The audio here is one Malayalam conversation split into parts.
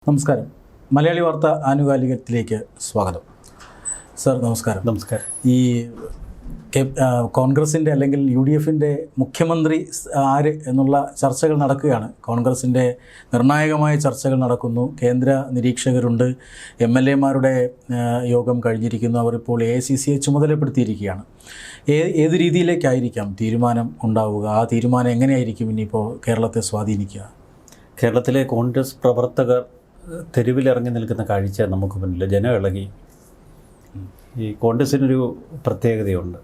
നമസ്കാരം. മലയാളി വാർത്ത ആനുകാലികത്തിലേക്ക് സ്വാഗതം. സർ നമസ്കാരം. നമസ്കാരം. ഈ കോൺഗ്രസിൻ്റെ അല്ലെങ്കിൽ UDFിൻ്റെ മുഖ്യമന്ത്രി ആര് എന്നുള്ള ചർച്ചകൾ നടക്കുകയാണ്. കോൺഗ്രസിൻ്റെ നിർണായകമായ ചർച്ചകൾ നടക്കുന്നു. കേന്ദ്ര നിരീക്ഷകരുണ്ട്. MLA-മാരുടെ യോഗം കഴിഞ്ഞിരിക്കുന്നു. അവരിപ്പോൾ AICCയെ ചുമതലപ്പെടുത്തിയിരിക്കുകയാണ്. ഏത് രീതിയിലേക്കായിരിക്കാം തീരുമാനം ഉണ്ടാവുക? ആ തീരുമാനം എങ്ങനെയായിരിക്കും ഇനിയിപ്പോൾ കേരളത്തെ സ്വാധീനിക്കുക? കേരളത്തിലെ കോൺഗ്രസ് പ്രവർത്തകർ തെരുവിലിറങ്ങി നിൽക്കുന്ന കാഴ്ച നമുക്ക് മുന്നിൽ. ജനം ഇളകി. ഈ കോൺഗ്രസിനൊരു പ്രത്യേകതയുണ്ട്.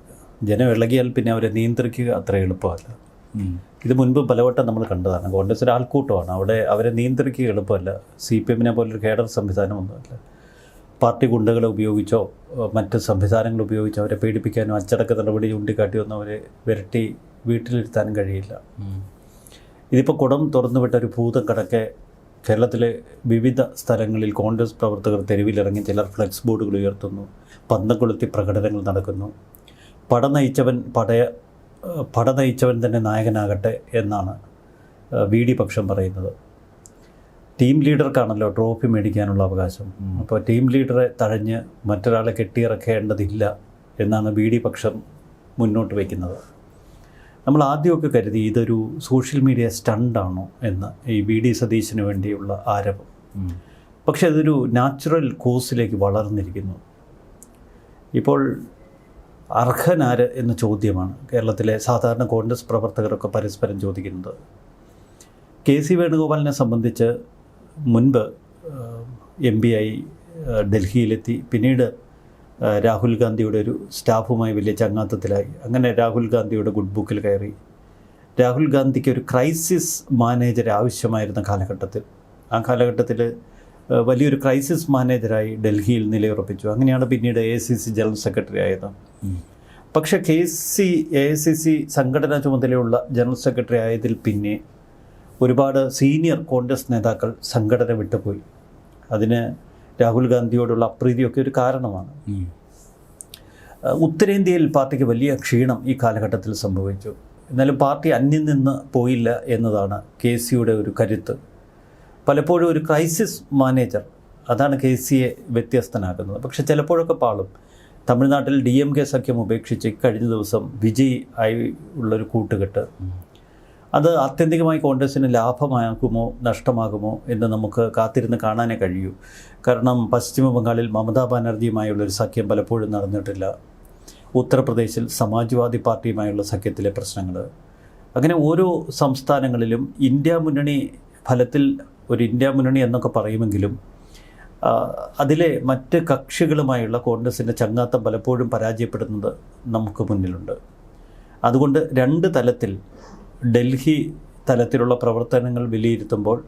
ജനം ഇളകിയാൽ പിന്നെ അവരെ നിയന്ത്രിക്കുക അത്ര എളുപ്പമല്ല. ഇത് മുൻപ് പലവട്ടം നമ്മൾ കണ്ടതാണ്. കോൺഗ്രസ് ഒരു ആൾക്കൂട്ടമാണ്. അവരെ നിയന്ത്രിക്കുക എളുപ്പമല്ല. CPM-നെ പോലൊരു കേഡർ സംവിധാനമൊന്നുമല്ല. പാർട്ടി ഗുണ്ടകളെ ഉപയോഗിച്ചോ മറ്റ് സംവിധാനങ്ങൾ ഉപയോഗിച്ചോ അവരെ പേടിപ്പിക്കാനോ അച്ചടക്ക നടപടി ചൂണ്ടിക്കാട്ടിയോ ഒന്നും അവരെ വിരട്ടി വീട്ടിലിരുത്താനും കഴിയില്ല. ഇതിപ്പോൾ കുടം തുറന്നുവിട്ട ഒരു ഭൂതം കണക്കെ കേരളത്തിലെ വിവിധ സ്ഥലങ്ങളിൽ കോൺഗ്രസ് പ്രവർത്തകർ തെരുവിലിറങ്ങി. ചിലർ ഫ്ലെക്സ് ബോർഡുകൾ ഉയർത്തുന്നു, പന്തം കൊളുത്തി പ്രകടനങ്ങൾ നടക്കുന്നു. പട നയിച്ചവൻ തന്നെ നായകനാകട്ടെ എന്നാണ് VD പക്ഷം പറയുന്നത്. ടീം ലീഡർക്കാണല്ലോ ട്രോഫി മേടിക്കാനുള്ള അവകാശം. അപ്പോൾ ടീം ലീഡറെ തഴഞ്ഞ് മറ്റൊരാളെ കെട്ടിയിറക്കേണ്ടതില്ല എന്നാണ് VD പക്ഷം മുന്നോട്ട് വയ്ക്കുന്നത്. നമ്മൾ ആദ്യമൊക്കെ കരുതി ഇതൊരു സോഷ്യൽ മീഡിയ സ്റ്റണ്ടാണോ എന്ന്, ഈ VD സതീശന് വേണ്ടിയുള്ള ആരവം. പക്ഷേ അതൊരു നാച്ചുറൽ കോസിലേക്ക് വളർന്നിരിക്കുന്നു. ഇപ്പോൾ അർഹനാര് എന്ന ചോദ്യമാണ് കേരളത്തിലെ സാധാരണ കോൺഗ്രസ് പ്രവർത്തകരൊക്കെ പരസ്പരം ചോദിക്കുന്നത്. KC വേണുഗോപാലിനെ സംബന്ധിച്ച് മുൻപ് MP ആയി ഡൽഹിയിലെത്തി. പിന്നീട് രാഹുൽ ഗാന്ധിയുടെ ഒരു സ്റ്റാഫുമായി വലിയ ചങ്ങാത്തത്തിലായി. അങ്ങനെ രാഹുൽ ഗാന്ധിയുടെ ഗുഡ് ബുക്കിൽ കയറി. രാഹുൽ ഗാന്ധിക്ക് ഒരു ക്രൈസിസ് മാനേജർ ആവശ്യമായിരുന്ന ആ കാലഘട്ടത്തിൽ വലിയൊരു ക്രൈസിസ് മാനേജറായി ഡൽഹിയിൽ നിലയുറപ്പിച്ചു. അങ്ങനെയാണ് പിന്നീട് AICC ജനറൽ സെക്രട്ടറി ആയത്. പക്ഷേ AICC സംഘടനാ ചുമതലയുള്ള ജനറൽ സെക്രട്ടറി ആയതിൽ പിന്നെ ഒരുപാട് സീനിയർ കോൺഗ്രസ് നേതാക്കൾ സംഘടന വിട്ടുപോയി. അതിന് രാഹുൽ ഗാന്ധിയോടുള്ള അപ്രീതിയൊക്കെ ഒരു കാരണമാണ്. ഉത്തരേന്ത്യയിൽ പാർട്ടിക്ക് വലിയ ക്ഷീണം ഈ കാലഘട്ടത്തിൽ സംഭവിച്ചു. എന്നാലും പാർട്ടി അന്യം നിന്ന് പോയില്ല എന്നതാണ് KCയുടെ ഒരു കരുത്ത്. പലപ്പോഴും ഒരു ക്രൈസിസ് മാനേജർ, അതാണ് KCയെ വ്യത്യസ്തനാക്കുന്നത്. പക്ഷെ ചിലപ്പോഴൊക്കെ പാളും. തമിഴ്നാട്ടിൽ DMK സഖ്യം ഉപേക്ഷിച്ച് കഴിഞ്ഞ ദിവസം വിജയ് ആയി ഉള്ളൊരു കൂട്ടുകെട്ട്, അത് ആത്യന്തികമായി കോൺഗ്രസിന് ലാഭമാകുമോ നഷ്ടമാകുമോ എന്ന് നമുക്ക് കാത്തിരുന്ന് കാണാനേ കഴിയൂ. കാരണം പശ്ചിമ ബംഗാളിൽ മമതാ ബാനർജിയുമായുള്ളൊരു സഖ്യം പലപ്പോഴും നടന്നിട്ടില്ല. ഉത്തർപ്രദേശിൽ സമാജ്വാദി പാർട്ടിയുമായുള്ള സഖ്യത്തിലെ പ്രശ്നങ്ങൾ, അങ്ങനെ ഓരോ സംസ്ഥാനങ്ങളിലും ഇന്ത്യ മുന്നണി ഫലത്തിൽ ഒരു ഇന്ത്യ മുന്നണി എന്നൊക്കെ പറയുമെങ്കിലും അതിലെ മറ്റ് കക്ഷികളുമായുള്ള കോൺഗ്രസിൻ്റെ ചങ്ങാത്തം പലപ്പോഴും പരാജയപ്പെടുന്നത് നമുക്ക് മുന്നിലുണ്ട്. അതുകൊണ്ട് രണ്ട് തലത്തിൽ, ഡൽഹി തലത്തിലുള്ള പ്രവർത്തനങ്ങൾ വിലയിരുത്തുമ്പോൾ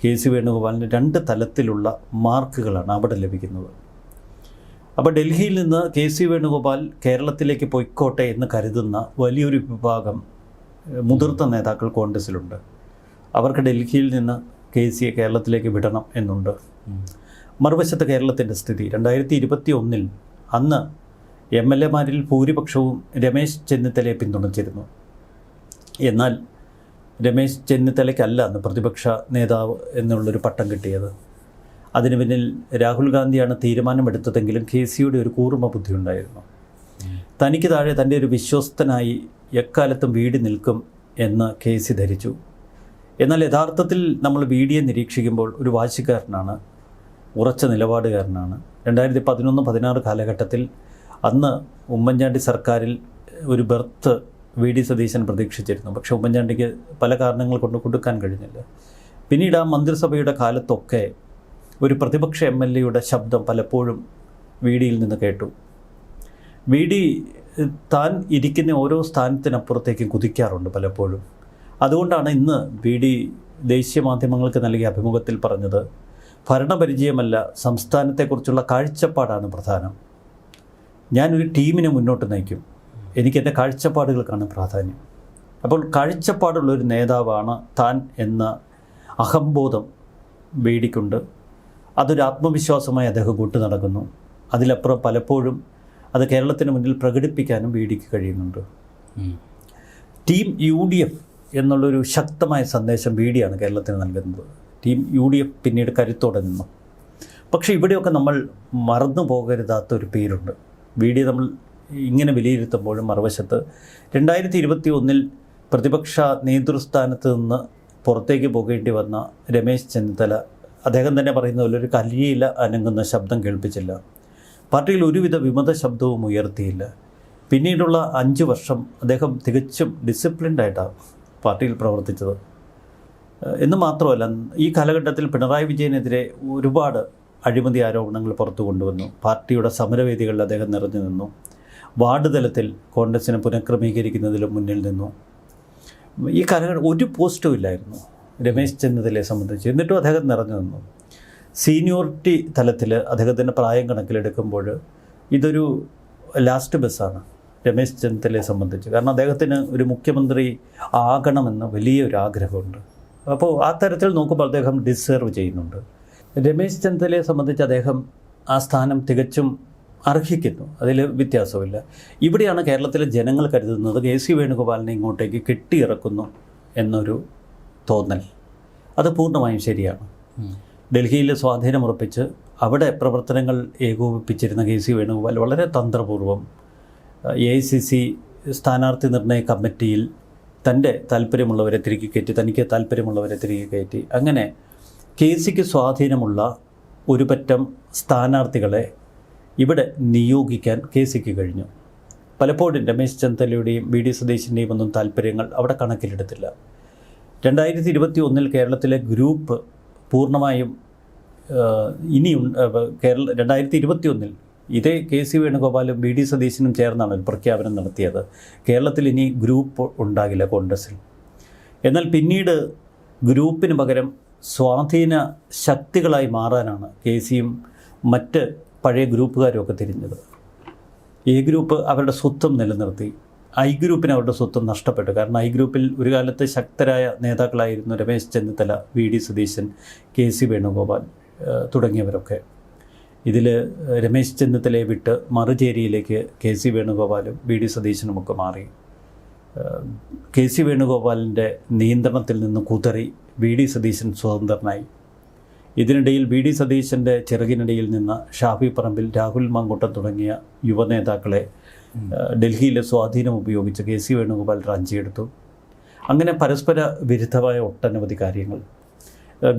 KC വേണുഗോപാലിന് രണ്ട് തലത്തിലുള്ള മാർക്കുകളാണ് അവിടെ ലഭിക്കുന്നത്. അപ്പോൾ ഡൽഹിയിൽ നിന്ന് KC വേണുഗോപാൽ കേരളത്തിലേക്ക് പൊയ്ക്കോട്ടെ എന്ന് കരുതുന്ന വലിയൊരു വിഭാഗം മുതിർന്ന നേതാക്കൾ കോൺഗ്രസ്സിലുണ്ട്. അവർക്ക് ഡൽഹിയിൽ നിന്ന് KCയെ കേരളത്തിലേക്ക് വിടണം എന്നുണ്ട്. മറുവശത്ത് കേരളത്തിൻ്റെ സ്ഥിതി 2021 അന്ന് MLA-മാരിൽ ഭൂരിപക്ഷവും രമേശ് ചെന്നിത്തലയെ പിന്തുണച്ചിരുന്നു. എന്നാൽ രമേശ് ചെന്നിത്തലയ്ക്കല്ല അന്ന് പ്രതിപക്ഷ നേതാവ് എന്നുള്ളൊരു പട്ടം കിട്ടിയത്. അതിന് പിന്നിൽ രാഹുൽ ഗാന്ധിയാണ് തീരുമാനമെടുത്തതെങ്കിലും KCയുടെ ഒരു കൂർമ്മ ബുദ്ധി ഉണ്ടായിരുന്നു. തനിക്ക് താഴെ തൻ്റെ ഒരു വിശ്വസ്തനായി എക്കാലത്തും VD നിൽക്കും എന്ന് KC ധരിച്ചു. എന്നാൽ യഥാർത്ഥത്തിൽ നമ്മൾ VDയെ നിരീക്ഷിക്കുമ്പോൾ ഒരു വാശിക്കാരനാണ്, ഉറച്ച നിലപാടുകാരനാണ്. 2011-16 കാലഘട്ടത്തിൽ അന്ന് ഉമ്മൻചാണ്ടി സർക്കാരിൽ ഒരു ബെർത്ത് VD സതീശൻ പ്രതീക്ഷിച്ചിരുന്നു. പക്ഷേ ഉമ്മൻചാണ്ടിക്ക് പല കാരണങ്ങൾ കൊണ്ട് കൊടുക്കാൻ കഴിഞ്ഞില്ല. പിന്നീട് ആ മന്ത്രിസഭയുടെ കാലത്തൊക്കെ ഒരു പ്രതിപക്ഷ MLA-യുടെ ശബ്ദം പലപ്പോഴും VDയിൽ നിന്ന് കേട്ടു. VD താൻ ഇരിക്കുന്ന ഓരോ സ്ഥാനത്തിനപ്പുറത്തേക്കും കുതിക്കാറുണ്ട് പലപ്പോഴും. അതുകൊണ്ടാണ് ഇന്ന് VD ദേശീയ മാധ്യമങ്ങൾക്ക് നൽകിയ അഭിമുഖത്തിൽ പറഞ്ഞത്, ഭരണപരിചയമല്ല, സംസ്ഥാനത്തെക്കുറിച്ചുള്ള കാഴ്ചപ്പാടാണ് പ്രധാനം. ഞാനൊരു ടീമിനെ മുന്നോട്ട് നയിക്കും, എനിക്ക് എൻ്റെ കാഴ്ചപ്പാടുകൾക്കാണ് പ്രാധാന്യം. അപ്പോൾ കാഴ്ചപ്പാടുള്ളൊരു നേതാവാണ് താൻ എന്ന അഹംബോധം VDക്കുണ്ട്. അതൊരു ആത്മവിശ്വാസമായി അദ്ദേഹം കൊണ്ടു നടക്കുന്നു. അതിലപ്പുറം പലപ്പോഴും അത് കേരളത്തിന് മുന്നിൽ പ്രകടിപ്പിക്കാനും VDക്ക് കഴിയുന്നുണ്ട്. ടീം UDF എന്നുള്ളൊരു ശക്തമായ സന്ദേശം VDയാണ് കേരളത്തിന് നൽകുന്നത്. ടീം UDF പിന്നീട് കരുത്തോടെ നിന്നു. പക്ഷേ ഇവിടെയൊക്കെ നമ്മൾ മറന്നു പോകരുതാത്തൊരു പേരുണ്ട്. VD നമ്മൾ ഇങ്ങനെ വിലയിരുത്തുമ്പോഴും മറുവശത്ത് 2021 പ്രതിപക്ഷ നേതൃസ്ഥാനത്ത് നിന്ന് പുറത്തേക്ക് പോകേണ്ടി വന്ന രമേശ് ചെന്നിത്തല, അദ്ദേഹം തന്നെ പറയുന്ന പോലെ ഒരു കല്ലിയില അനങ്ങുന്ന ശബ്ദം കേൾപ്പിച്ചില്ല. പാർട്ടിയിൽ ഒരുവിധ വിമത ശബ്ദവും ഉയർത്തിയില്ല. പിന്നീടുള്ള 5 വർഷം അദ്ദേഹം തികച്ചും ഡിസിപ്ലിൻഡായിട്ടാണ് പാർട്ടിയിൽ പ്രവർത്തിച്ചത്. എന്ന് മാത്രമല്ല, ഈ കാലഘട്ടത്തിൽ പിണറായി വിജയനെതിരെ ഒരുപാട് അഴിമതി ആരോപണങ്ങൾ പുറത്തു കൊണ്ടുവന്നു. പാർട്ടിയുടെ സമരവേദികളിൽ അദ്ദേഹം നിറഞ്ഞു നിന്നു. വാർഡ് തലത്തിൽ കോൺഗ്രസിനെ പുനഃക്രമീകരിക്കുന്നതിലും മുന്നിൽ നിന്നു. ഈ കാലഘട്ടം ഒരു പോസ്റ്റും ഇല്ലായിരുന്നു രമേശ് ചെന്നിത്തലയെ സംബന്ധിച്ച്. എന്നിട്ടും അദ്ദേഹം നിറഞ്ഞു നിന്നു. സീനിയോറിറ്റി തലത്തിൽ അദ്ദേഹത്തിൻ്റെ പ്രായം കണക്കിലെടുക്കുമ്പോൾ ഇതൊരു ലാസ്റ്റ് ബസ്സാണ് രമേശ് ചെന്നിത്തലയെ സംബന്ധിച്ച്. കാരണം അദ്ദേഹത്തിന് ഒരു മുഖ്യമന്ത്രി ആകണമെന്ന് വലിയൊരു ആഗ്രഹമുണ്ട്. അപ്പോൾ ആ തരത്തിൽ നോക്കുമ്പോൾ അദ്ദേഹം ഡിസേർവ് ചെയ്യുന്നുണ്ട്. രമേശ് ചെന്നിത്തലയെ സംബന്ധിച്ച് അദ്ദേഹം ആ സ്ഥാനം തികച്ചും അർഹിക്കുന്നു, അതിൽ വ്യത്യാസമില്ല. ഇവിടെയാണ് കേരളത്തിലെ ജനങ്ങൾ കരുതുന്നത് KC വേണുഗോപാലിനെ ഇങ്ങോട്ടേക്ക് കെട്ടിയിറക്കുന്നു എന്നൊരു തോന്നൽ. അത് പൂർണ്ണമായും ശരിയാണ്. ഡൽഹിയിൽ സ്വാധീനമുറപ്പിച്ച് അവിടെ പ്രവർത്തനങ്ങൾ ഏകോപിപ്പിച്ചിരുന്ന KC വേണുഗോപാൽ വളരെ തന്ത്രപൂർവ്വം AICC സ്ഥാനാർത്ഥി നിർണയ കമ്മിറ്റിയിൽ തൻ്റെ താല്പര്യമുള്ളവരെ തിരികെ കയറ്റി, തനിക്ക് താല്പര്യമുള്ളവരെ തിരികെ കയറ്റി, അങ്ങനെ KCക്ക് സ്വാധീനമുള്ള ഒരു പറ്റം സ്ഥാനാർത്ഥികളെ ഇവിടെ നിയോഗിക്കാൻ KCക്ക് കഴിഞ്ഞു. പലപ്പോഴും രമേശ് ചെന്നിത്തലയുടെയും VD സതീശൻ്റെയും ഒന്നും താല്പര്യങ്ങൾ അവിടെ കണക്കിലെടുത്തില്ല. 2021 കേരളത്തിലെ ഗ്രൂപ്പ് പൂർണ്ണമായും 2021 ഇതേ KC വേണുഗോപാലും VD സതീശനും ചേർന്നാണ് ഒരു പ്രഖ്യാപനം നടത്തിയത്. കേരളത്തിൽ ഇനി ഗ്രൂപ്പ് ഉണ്ടാകില്ല കോൺഗ്രസിൽ. എന്നാൽ പിന്നീട് ഗ്രൂപ്പിന് പകരം സ്വാധീന ശക്തികളായി മാറാനാണ് KCയും മറ്റ് പഴയ ഗ്രൂപ്പുകാരുമൊക്കെ തിരിഞ്ഞത്. A ഗ്രൂപ്പ് അവരുടെ സ്വത്വം നിലനിർത്തി, I ഗ്രൂപ്പിന് അവരുടെ സ്വത്വം നഷ്ടപ്പെട്ടു. കാരണം I ഗ്രൂപ്പിൽ ഒരു കാലത്ത് ശക്തരായ നേതാക്കളായിരുന്നു രമേശ് ചെന്നിത്തല, VD സതീശൻ, KC വേണുഗോപാൽ തുടങ്ങിയവരൊക്കെ. ഇതിൽ രമേശ് ചെന്നിത്തലയെ വിട്ട് മറുചേരിയിലേക്ക് KC വേണുഗോപാലും VD സതീശനുമൊക്കെ മാറി. KC വേണുഗോപാലിൻ്റെ നിയന്ത്രണത്തിൽ നിന്ന് കുതറി VD സതീശൻ സ്വതന്ത്രനായി. ഇതിനിടയിൽ VD സതീശൻ്റെ ചിറകിനിടയിൽ നിന്ന് ഷാഫി പറമ്പിൽ, രാഹുൽ മാങ്കൂട്ടം തുടങ്ങിയ യുവനേതാക്കളെ ഡൽഹിയിലെ സ്വാധീനം ഉപയോഗിച്ച് KC വേണുഗോപാൽ റാഞ്ചിയെടുത്തു. അങ്ങനെ പരസ്പര വിരുദ്ധമായ ഒട്ടനവധി കാര്യങ്ങൾ.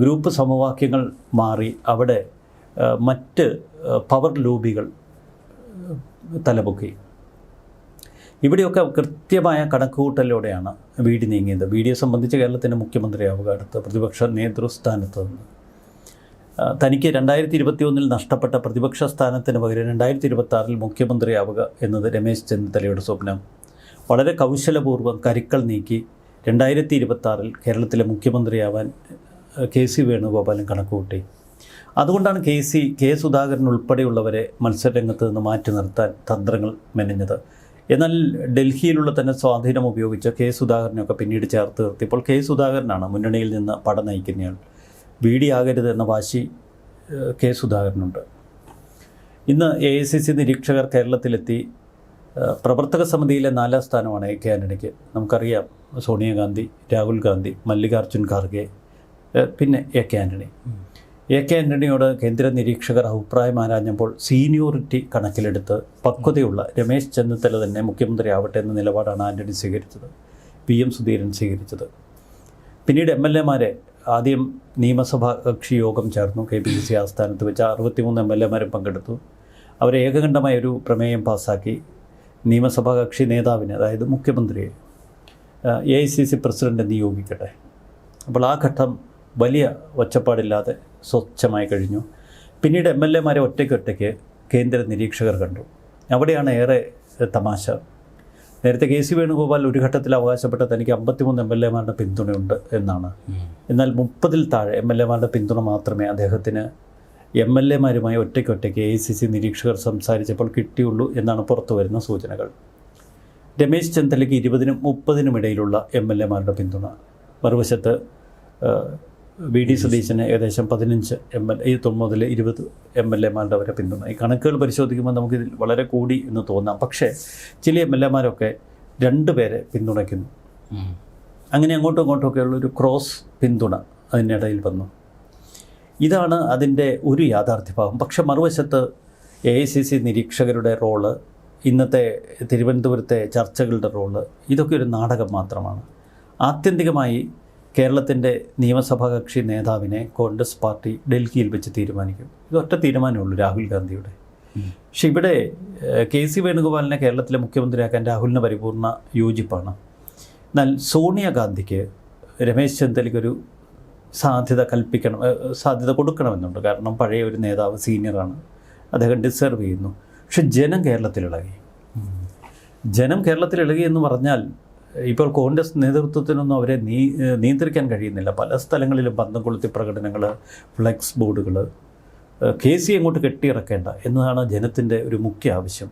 ഗ്രൂപ്പ് സമവാക്യങ്ങൾ മാറി അവിടെ മറ്റ് പവർ ലോബികൾ തലപൊക്കി. ഇവിടെയൊക്കെ കൃത്യമായ കണക്കുകൂട്ടലിലൂടെയാണ് VD നീങ്ങിയത്. VDയെ സംബന്ധിച്ച് കേരളത്തിൻ്റെ മുഖ്യമന്ത്രിയാവുക, അടുത്ത പ്രതിപക്ഷ നേതൃസ്ഥാനത്ത് നിന്ന് തനിക്ക് 2021 നഷ്ടപ്പെട്ട പ്രതിപക്ഷ സ്ഥാനത്തിന് പകരം 2026 മുഖ്യമന്ത്രിയാവുക എന്നത് രമേശ് ചെന്നിത്തലയുടെ സ്വപ്നം. വളരെ കൗശലപൂർവ്വം കരുക്കൾ നീക്കി 2026 കേരളത്തിലെ മുഖ്യമന്ത്രിയാവാൻ KC വേണുഗോപാലും കണക്കുകൂട്ടി. അതുകൊണ്ടാണ് K സുധാകരൻ ഉൾപ്പെടെയുള്ളവരെ മത്സരരംഗത്ത് നിന്ന് മാറ്റി നിർത്താൻ തന്ത്രങ്ങൾ മെനഞ്ഞത്. എന്നാൽ ഡൽഹിയിലുള്ള തന്നെ സ്വാധീനം ഉപയോഗിച്ച് K സുധാകരനൊക്കെ പിന്നീട് ചേർത്ത് നിർത്തിയപ്പോൾ K സുധാകരനാണ് മുന്നണിയിൽ നിന്ന് പട നയിക്കുന്നയാൾ. VD ആകരുത് എന്ന വാശി K സുധാകരനുണ്ട്. ഇന്ന് AICC നിരീക്ഷകർ കേരളത്തിലെത്തി. പ്രവർത്തക സമിതിയിലെ 4ാം സ്ഥാനമാണ് AK ആൻ്റണിക്ക്. നമുക്കറിയാം, സോണിയാഗാന്ധി, രാഹുൽ ഗാന്ധി, മല്ലികാർജ്ജുൻ ഖാർഗെ, പിന്നെ AK ആൻ്റണി. AK ആൻ്റണിയോട് കേന്ദ്ര നിരീക്ഷകർ അഭിപ്രായം ആരാഞ്ഞപ്പോൾ സീനിയോറിറ്റി കണക്കിലെടുത്ത് പക്വതയുള്ള രമേശ് ചെന്നിത്തല തന്നെ മുഖ്യമന്ത്രി ആവട്ടെ എന്ന നിലപാടാണ് ആൻ്റണി സ്വീകരിച്ചത്, PM സുധീരൻ സ്വീകരിച്ചത്. പിന്നീട് MLA-മാരെ ആദ്യം നിയമസഭാ കക്ഷി യോഗം ചേർന്നു. KPCC ആസ്ഥാനത്ത് വെച്ച് 63 MLA-മാരും പങ്കെടുത്തു. അവർ ഏകകണ്ഠമായൊരു പ്രമേയം പാസ്സാക്കി. നിയമസഭാ കക്ഷി നേതാവിനെ, അതായത് മുഖ്യമന്ത്രിയെ AICC പ്രസിഡന്റ് നിയോഗിക്കട്ടെ. അപ്പോൾ ആ ഘട്ടം വലിയ ഒച്ചപ്പാടില്ലാതെ സ്വച്ഛമായി കഴിഞ്ഞു. പിന്നീട് MLA-മാരെ ഒറ്റയ്ക്കൊറ്റയ്ക്ക് കേന്ദ്ര നിരീക്ഷകർ കണ്ടു. അവിടെയാണ് ഏറെ തമാശ. നേരത്തെ KC വേണുഗോപാൽ ഒരു ഘട്ടത്തിൽ അവകാശപ്പെട്ട തനിക്ക് 53 MLA-മാരുടെ പിന്തുണയുണ്ട് എന്നാണ്. എന്നാൽ 30-ൽ താഴെ MLA-മാരുടെ പിന്തുണ മാത്രമേ അദ്ദേഹത്തിന് MLA-മാരുമായി ഒറ്റയ്ക്കൊറ്റയ്ക്ക് AICC നിരീക്ഷകർ സംസാരിച്ചപ്പോൾ കിട്ടിയുള്ളൂ എന്നാണ് പുറത്തു വരുന്ന സൂചനകൾ. രമേശ് ചെന്നിത്തലയ്ക്ക് 20-നും 30-നും ഇടയിലുള്ള MLA-മാരുടെ പിന്തുണ. മറുവശത്ത് VD സതീശന് ഏകദേശം 15 മുതൽ 20 MLA-മാരുടെ വരെ പിന്തുണ. ഈ കണക്കുകൾ പരിശോധിക്കുമ്പോൾ നമുക്കിതിൽ വളരെ കൂടി എന്ന് തോന്നാം. പക്ഷേ ചില MLA-മാരൊക്കെ 2 പേരെ പിന്തുണയ്ക്കുന്നു. അങ്ങനെ അങ്ങോട്ടും ഇങ്ങോട്ടുമൊക്കെയുള്ളൊരു ക്രോസ് പിന്തുണ അതിനിടയിൽ വന്നു. ഇതാണ് അതിൻ്റെ ഒരു യാഥാർത്ഥ്യഭാവം. പക്ഷെ മറുവശത്ത് AICC നിരീക്ഷകരുടെ റോള്, ഇന്നത്തെ തിരുവനന്തപുരത്തെ ചർച്ചകളുടെ റോള്, ഇതൊക്കെ ഒരു നാടകം മാത്രമാണ്. ആത്യന്തികമായി കേരളത്തിൻ്റെ നിയമസഭാ കക്ഷി നേതാവിനെ കോൺഗ്രസ് പാർട്ടി ഡൽഹിയിൽ വെച്ച് തീരുമാനിക്കും. ഇതൊറ്റ തീരുമാനമുള്ളൂ രാഹുൽ ഗാന്ധിയുടെ. പക്ഷെ ഇവിടെ KC വേണുഗോപാലിനെ കേരളത്തിലെ മുഖ്യമന്ത്രിയാക്കാൻ രാഹുലിന് പരിപൂർണ്ണ യോജിപ്പാണ്. എന്നാൽ സോണിയാഗാന്ധിക്ക് രമേശ് ചെന്നിത്തലയ്ക്കൊരു സാധ്യത കൊടുക്കണമെന്നുണ്ട്. കാരണം പഴയ ഒരു നേതാവ്, സീനിയറാണ്, അദ്ദേഹം ഡിസർവ് ചെയ്യുന്നു. പക്ഷെ ജനം കേരളത്തിലിളകി എന്ന് പറഞ്ഞാൽ ഇപ്പോൾ കോൺഗ്രസ് നേതൃത്വത്തിനൊന്നും അവരെ നിയന്ത്രിക്കാൻ കഴിയുന്നില്ല. പല സ്ഥലങ്ങളിലും പന്തം കൊളുത്തി പ്രകടനങ്ങൾ, ഫ്ലെക്സ് ബോർഡുകൾ. KC അങ്ങോട്ട് കെട്ടിയിറക്കേണ്ട എന്നതാണ് ജനത്തിൻ്റെ ഒരു മുഖ്യ ആവശ്യം.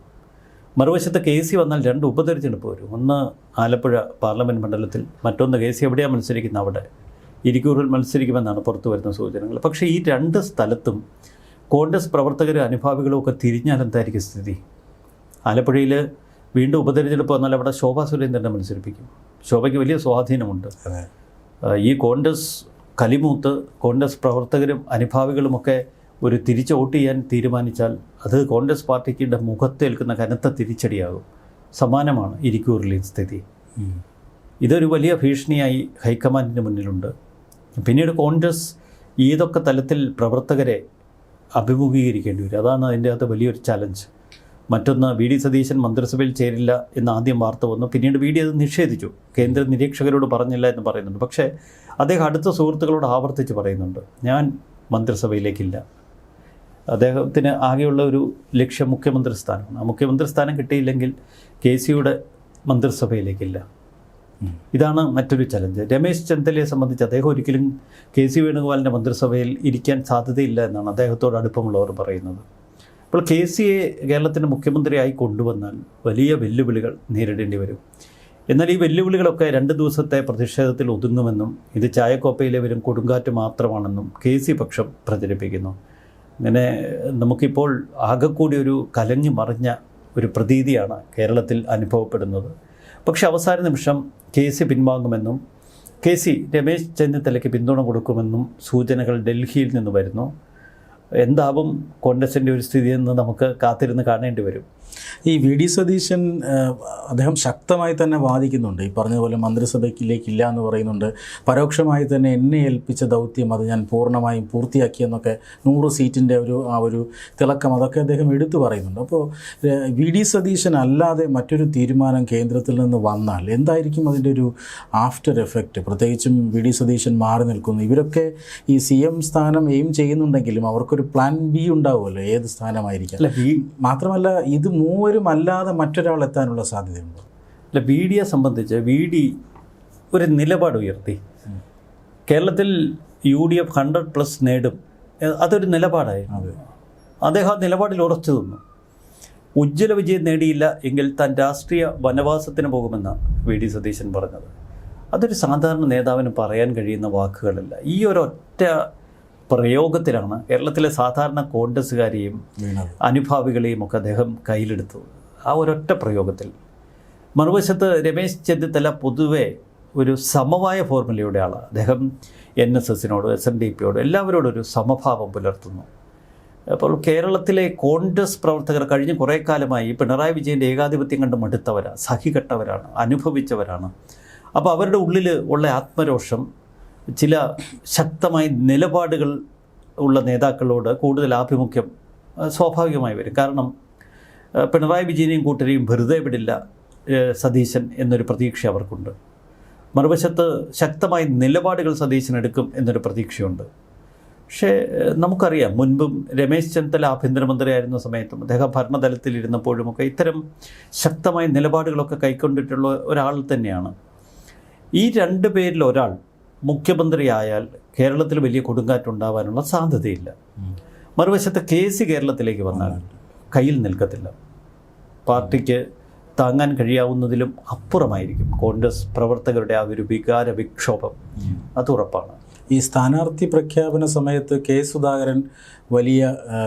മറുവശത്ത് KC വന്നാൽ 2 ഉപതെരഞ്ഞെടുപ്പ് വരും. ഒന്ന് ആലപ്പുഴ പാർലമെൻറ്റ് മണ്ഡലത്തിൽ, മറ്റൊന്ന് KC എവിടെയാണ് മത്സരിക്കുന്നത് അവിടെ ഇരിക്കൂറിൽ മത്സരിക്കുമെന്നാണ് പുറത്തു വരുന്ന സൂചനകൾ. പക്ഷേ ഈ 2 സ്ഥലത്തും കോൺഗ്രസ് പ്രവർത്തകരും അനുഭാവികളും ഒക്കെ തിരിഞ്ഞാൽ എന്തായിരിക്കും സ്ഥിതി? ആലപ്പുഴയിൽ വീണ്ടും ഉപതെരഞ്ഞെടുപ്പ് വന്നാൽ അവിടെ ശോഭാ സുരേന്ദ്രനെ മത്സരിപ്പിക്കും. ശോഭയ്ക്ക് വലിയ സ്വാധീനമുണ്ട്. ഈ കോൺഗ്രസ് കലിമൂത്ത് കോൺഗ്രസ് പ്രവർത്തകരും അനുഭാവികളുമൊക്കെ ഒരു തിരിച്ച് വോട്ട് ചെയ്യാൻ തീരുമാനിച്ചാൽ അത് കോൺഗ്രസ് പാർട്ടിക്ക് മുഖത്തേൽക്കുന്ന കനത്ത തിരിച്ചടിയാകും. സമാനമാണ് ഇരിക്കൂറിലെ സ്ഥിതി. ഇതൊരു വലിയ ഭീഷണിയായി ഹൈക്കമാൻഡിന് മുന്നിലുണ്ട്. പിന്നീട് കോൺഗ്രസ് ഏതൊക്കെ തലത്തിൽ പ്രവർത്തകരെ അഭിമുഖീകരിക്കേണ്ടി വരും, അതാണ് അതിൻ്റെ അകത്ത് വലിയൊരു ചലഞ്ച്. മറ്റൊന്ന്, VD സതീശൻ മന്ത്രിസഭയിൽ ചേരില്ല എന്ന് ആദ്യം വാർത്ത വന്നു. പിന്നീട് VD അത് നിഷേധിച്ചു. കേന്ദ്ര നിരീക്ഷകരോട് പറഞ്ഞില്ല എന്ന് പറയുന്നുണ്ട്. പക്ഷേ അദ്ദേഹം അടുത്ത സുഹൃത്തുക്കളോട് ആവർത്തിച്ച് പറയുന്നുണ്ട്, ഞാൻ മന്ത്രിസഭയിലേക്കില്ല. അദ്ദേഹത്തിന് ആകെയുള്ള ഒരു ലക്ഷ്യം മുഖ്യമന്ത്രി സ്ഥാനമാണ്. ആ മുഖ്യമന്ത്രി സ്ഥാനം കിട്ടിയില്ലെങ്കിൽ KCയുടെ മന്ത്രിസഭയിലേക്കില്ല. ഇതാണ് മറ്റൊരു ചലഞ്ച്. രമേശ് ചെന്നിത്തലയെ സംബന്ധിച്ച് അദ്ദേഹം ഒരിക്കലും KC വേണുഗോപാലിൻ്റെ മന്ത്രിസഭയിൽ ഇരിക്കാൻ സാധ്യതയില്ല എന്നാണ് അദ്ദേഹത്തോട് അടുപ്പമുള്ളവർ പറയുന്നത്. അപ്പോൾ KCയെ കേരളത്തിൻ്റെ മുഖ്യമന്ത്രിയായി കൊണ്ടുവന്നാൽ വലിയ വെല്ലുവിളികൾ നേരിടേണ്ടി വരും. എന്നാൽ ഈ വെല്ലുവിളികളൊക്കെ 2 ദിവസത്തെ പ്രതിഷേധത്തിൽ ഒതുങ്ങുമെന്നും ഇത് ചായക്കോപ്പയിലെ വരും കൊടുങ്കാറ്റ് മാത്രമാണെന്നും KC പക്ഷം പ്രചരിപ്പിക്കുന്നു. അങ്ങനെ നമുക്കിപ്പോൾ ആകെക്കൂടി ഒരു കലങ്ങി മറിഞ്ഞ ഒരു പ്രതീതിയാണ് കേരളത്തിൽ അനുഭവപ്പെടുന്നത്. പക്ഷേ അവസാന നിമിഷം KC പിൻവാങ്ങുമെന്നും KC രമേശ് ചെന്നിത്തലയ്ക്ക് പിന്തുണ കൊടുക്കുമെന്നും സൂചനകൾ ഡൽഹിയിൽ നിന്ന് വരുന്നു. എന്താവും കോൺഗ്രസിൻ്റെ ഒരു സ്ഥിതിയെന്ന് നമുക്ക് കാത്തിരുന്ന് കാണേണ്ടി വരും. ഈ VD സതീശൻ അദ്ദേഹം ശക്തമായി തന്നെ വാദിക്കുന്നുണ്ട്. ഈ പറഞ്ഞതുപോലെ മന്ത്രിസഭയ്ക്കില്ല എന്ന് പറയുന്നുണ്ട്. പരോക്ഷമായി തന്നെ എന്നെ ഏൽപ്പിച്ച ദൗത്യം അത് ഞാൻ പൂർണ്ണമായും പൂർത്തിയാക്കിയെന്നൊക്കെ 100 സീറ്റിൻ്റെ ഒരു തിളക്കം അതൊക്കെ അദ്ദേഹം എടുത്തു പറയുന്നുണ്ട്. അപ്പോൾ VD സതീശൻ അല്ലാതെ മറ്റൊരു തീരുമാനം കേന്ദ്രത്തിൽ നിന്ന് വന്നാൽ എന്തായിരിക്കും അതിൻ്റെ ഒരു ആഫ്റ്റർ എഫക്റ്റ്? പ്രത്യേകിച്ചും VD സതീശൻ മാറി നിൽക്കുന്നു. ഇവരൊക്കെ ഈ CM സ്ഥാനം എയിം ചെയ്യുന്നുണ്ടെങ്കിലും അവർക്കൊരു പ്ലാൻ B ഉണ്ടാവുമല്ലോ, ഏത് സ്ഥാനമായിരിക്കാം. മാത്രമല്ല ഇത് മൂവരും അല്ലാതെ മറ്റൊരാൾ എത്താനുള്ള സാധ്യതയുണ്ട്. അല്ല, VDയെ സംബന്ധിച്ച് VD ഒരു നിലപാട് ഉയർത്തി. കേരളത്തിൽ UDF 100+ നേടും, അതൊരു നിലപാടായിരുന്നു. അദ്ദേഹം ആ നിലപാടിൽ ഉറച്ചു നിന്നു. ഉജ്ജ്വല വിജയം നേടിയില്ല എങ്കിൽ താൻ രാഷ്ട്രീയ വനവാസത്തിന് പോകുമെന്നാണ് VD സതീശൻ പറഞ്ഞത്. അതൊരു സാധാരണ നേതാവിന് പറയാൻ കഴിയുന്ന വാക്കുകളല്ല. ഈ ഒരൊറ്റ പ്രയോഗത്തിലാണ് കേരളത്തിലെ സാധാരണ കോൺഗ്രസ്സുകാരെയും അനുഭാവികളെയും ഒക്കെ അദ്ദേഹം കയ്യിലെടുത്തത്. ആ ഒരൊറ്റ പ്രയോഗത്തിൽ. മറുവശത്ത് രമേശ് ചെന്നിത്തല പൊതുവെ ഒരു സമവായ ഫോർമുലയുടെ ആളാണ്. അദ്ദേഹം NSSനോട് SNDPയോട് എല്ലാവരോടും ഒരു സമഭാവം പുലർത്തുന്നു. അപ്പോൾ കേരളത്തിലെ കോൺഗ്രസ് പ്രവർത്തകർ കഴിഞ്ഞ കുറേ കാലമായി പിണറായി വിജയൻ്റെ ഏകാധിപത്യം കണ്ട് മടുത്തവരാണ്, സഹികെട്ടവരാണ്, അനുഭവിച്ചവരാണ്. അപ്പോൾ അവരുടെ ഉള്ളിൽ ഉള്ള ആത്മരോഷം ചില ശക്തമായ നിലപാടുകൾ ഉള്ള നേതാക്കളോട് കൂടുതൽ ആഭിമുഖ്യം സ്വാഭാവികമായി വരും. കാരണം പിണറായി വിജയനെയും കൂട്ടരെയും വെറുതെ വിടില്ല സതീശൻ എന്നൊരു പ്രതീക്ഷ അവർക്കുണ്ട്. മറുവശത്ത് ശക്തമായ നിലപാടുകൾ സതീശൻ എടുക്കും എന്നൊരു പ്രതീക്ഷയുണ്ട്. പക്ഷേ നമുക്കറിയാം, മുൻപും രമേശ് ചെന്നിത്തല ആഭ്യന്തരമന്ത്രിയായിരുന്ന സമയത്തും അദ്ദേഹം ഭരണതലത്തിലിരുന്നപ്പോഴുമൊക്കെ ഇത്തരം ശക്തമായ നിലപാടുകളൊക്കെ കൈക്കൊണ്ടിട്ടുള്ള ഒരാൾ തന്നെയാണ്. ഈ 2 പേരിൽ ഒരാൾ മുഖ്യമന്ത്രിയായാൽ കേരളത്തിൽ വലിയ കൊടുങ്കാറ്റുണ്ടാവാനുള്ള സാധ്യതയില്ല. മറുവശത്ത് KC കേരളത്തിലേക്ക് വന്നാൽ കയ്യിൽ നിൽക്കത്തില്ല. പാർട്ടിക്ക് താങ്ങാൻ കഴിയാവുന്നതിലും അപ്പുറമായിരിക്കും കോൺഗ്രസ് പ്രവർത്തകരുടെ ആ ഒരു വികാര വിക്ഷോഭം. അത് ഉറപ്പാണ്. ഈ സ്ഥാനാർത്ഥി പ്രഖ്യാപന സമയത്ത് K. സുധാകരൻ വലിയ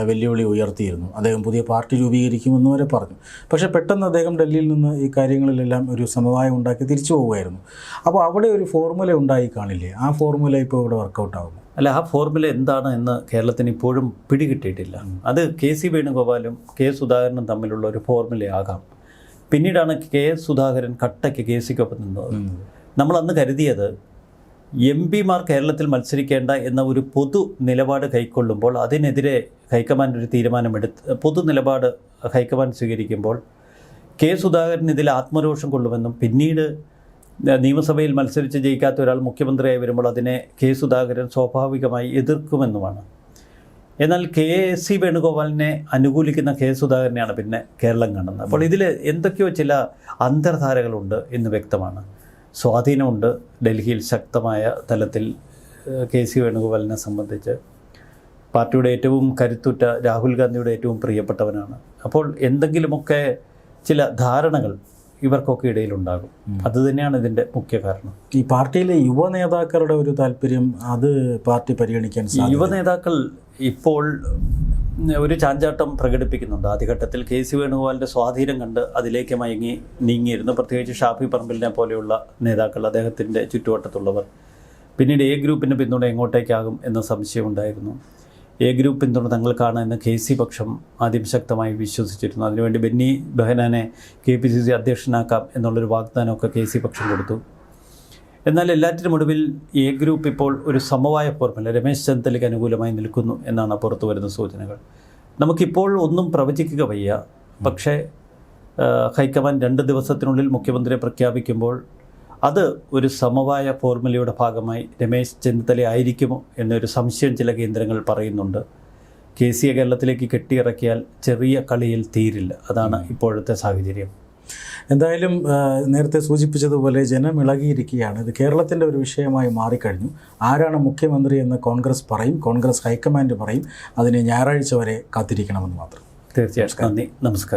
വെല്ലുവിളി ഉയർത്തിയിരുന്നു. അദ്ദേഹം പുതിയ പാർട്ടി രൂപീകരിക്കുമെന്ന് വരെ പറഞ്ഞു. പക്ഷേ പെട്ടെന്ന് അദ്ദേഹം ഡൽഹിയിൽ നിന്ന് ഈ കാര്യങ്ങളിലെല്ലാം ഒരു സമവായം ഉണ്ടാക്കി തിരിച്ചു പോവുമായിരുന്നു. അപ്പോൾ അവിടെ ഒരു ഫോർമുല ഉണ്ടായി കാണില്ലേ? ആ ഫോർമുല ഇപ്പോൾ ഇവിടെ വർക്കൗട്ട് ആകുന്നു. അല്ല, ആ ഫോർമുല എന്താണ് എന്ന് കേരളത്തിന് ഇപ്പോഴും പിടികിട്ടിയിട്ടില്ല. അത് കെ.സി. വേണുഗോപാലും കെ. സുധാകരനും തമ്മിലുള്ള ഒരു ഫോർമുലയാകാം. പിന്നീടാണ് കെ. സുധാകരൻ കട്ടയ്ക്ക് കെ.സിക്കൊപ്പം നിന്നത്. നമ്മൾ അന്ന് കരുതിയത് എം.പിമാർ കേരളത്തിൽ മത്സരിക്കേണ്ട എന്ന ഒരു പൊതു നിലപാട് കൈക്കൊള്ളുമ്പോൾ അതിനെതിരെ ഹൈക്കമാൻഡ് ഒരു തീരുമാനമെടുത്ത് പൊതു നിലപാട് ഹൈക്കമാൻഡ് സ്വീകരിക്കുമ്പോൾ കെ. സുധാകരൻ ഇതിൽ ആത്മരോഷം കൊള്ളുമെന്നും പിന്നീട് നിയമസഭയിൽ മത്സരിച്ച് ജയിക്കാത്ത ഒരാൾ മുഖ്യമന്ത്രിയായി വരുമ്പോൾ അതിനെ കെ. സുധാകരൻ സ്വാഭാവികമായി എതിർക്കുമെന്നുമാണ്. എന്നാൽ കെ.സി. വേണുഗോപാലിനെ അനുകൂലിക്കുന്ന കെ. സുധാകരനെയാണ് പിന്നെ കേരളം കാണുന്നത്. അപ്പോൾ ഇതിൽ എന്തൊക്കെയോ ചില അന്തർധാരകളുണ്ട് എന്ന് വ്യക്തമാണ്. സ്വാധീനമുണ്ട് ഡൽഹിയിൽ ശക്തമായ തലത്തിൽ കെ.സി. വേണുഗോപാലിനെ സംബന്ധിച്ച്. പാർട്ടിയുടെ ഏറ്റവും കരുത്തുറ്റ രാഹുൽ ഗാന്ധിയുടെ ഏറ്റവും പ്രിയപ്പെട്ടവനാണ്. അപ്പോൾ എന്തെങ്കിലുമൊക്കെ ചില ധാരണകൾ ഇവർക്കൊക്കെ ഇടയിലുണ്ടാകും. അതുതന്നെയാണ് ഇതിൻ്റെ മുഖ്യ കാരണം. ഈ പാർട്ടിയിലെ യുവ നേതാക്കളുടെ ഒരു താല്പര്യം അത് പാർട്ടി പരിഗണിക്കാൻ യുവ നേതാക്കൾ ഇപ്പോൾ ഒരു ചാഞ്ചാട്ടം പ്രകടിപ്പിക്കുന്നുണ്ട്. ആദ്യഘട്ടത്തിൽ കെ.സി. വേണുഗോപാലിൻ്റെ സ്വാധീനം കണ്ട് അതിലേക്ക് നീങ്ങിയിരുന്നു. പ്രത്യേകിച്ച് ഷാഫി പറമ്പിലിനെ പോലെയുള്ള നേതാക്കൾ, അദ്ദേഹത്തിൻ്റെ ചുറ്റുവട്ടത്തുള്ളവർ. പിന്നീട് എ ഗ്രൂപ്പിൻ്റെ പിന്തുണ എങ്ങോട്ടേക്കാകും എന്ന സംശയമുണ്ടായിരുന്നു. എ ഗ്രൂപ്പ് പിന്തുണ തങ്ങൾക്കാണ് എന്ന് കെ.സി. പക്ഷം ആദ്യം ശക്തമായി വിശ്വസിച്ചിരുന്നു. അതിനുവേണ്ടി ബെന്നി ബെഹനാനെ KPCC അധ്യക്ഷനാക്കാം എന്നുള്ളൊരു വാഗ്ദാനമൊക്കെ കെ.സി. പക്ഷം കൊടുത്തു. എന്നാൽ എല്ലാറ്റിനും ഒടുവിൽ എ ഗ്രൂപ്പ് ഇപ്പോൾ ഒരു സമവായ ഫോർമുല രമേശ് ചെന്നിത്തലയ്ക്ക് അനുകൂലമായി നിൽക്കുന്നു എന്നാണ് പുറത്തു വരുന്ന സൂചനകൾ. നമുക്കിപ്പോൾ ഒന്നും പ്രവചിക്കുക വയ്യ. പക്ഷേ ഹൈക്കമാൻഡ് 2 ദിവസത്തിനുള്ളിൽ മുഖ്യമന്ത്രിയെ പ്രഖ്യാപിക്കുമ്പോൾ അത് ഒരു സമവായ ഫോർമുലയുടെ ഭാഗമായി രമേശ് ചെന്നിത്തല ആയിരിക്കുമോ എന്നൊരു സംശയം ചില കേന്ദ്രങ്ങൾ പറയുന്നുണ്ട്. കെ.സിയെ കേരളത്തിലേക്ക് കെട്ടിയിറക്കിയാൽ ചെറിയ കളിയിൽ തീരില്ല. അതാണ് ഇപ്പോഴത്തെ സാഹചര്യം. എന്തായാലും നേരത്തെ സൂചിപ്പിച്ചതുപോലെ ജനം ഇളകിയിരിക്കുകയാണ്. ഇത് കേരളത്തിൻ്റെ ഒരു വിഷയമായി മാറിക്കഴിഞ്ഞു. ആരാണ് മുഖ്യമന്ത്രി എന്ന് കോൺഗ്രസ് പറയും, കോൺഗ്രസ് ഹൈക്കമാൻഡ് പറയും. അതിന് ഞായറാഴ്ച വരെ കാത്തിരിക്കണമെന്ന് മാത്രം. തീർച്ചയായിട്ടും. നന്ദി, നമസ്കാരം.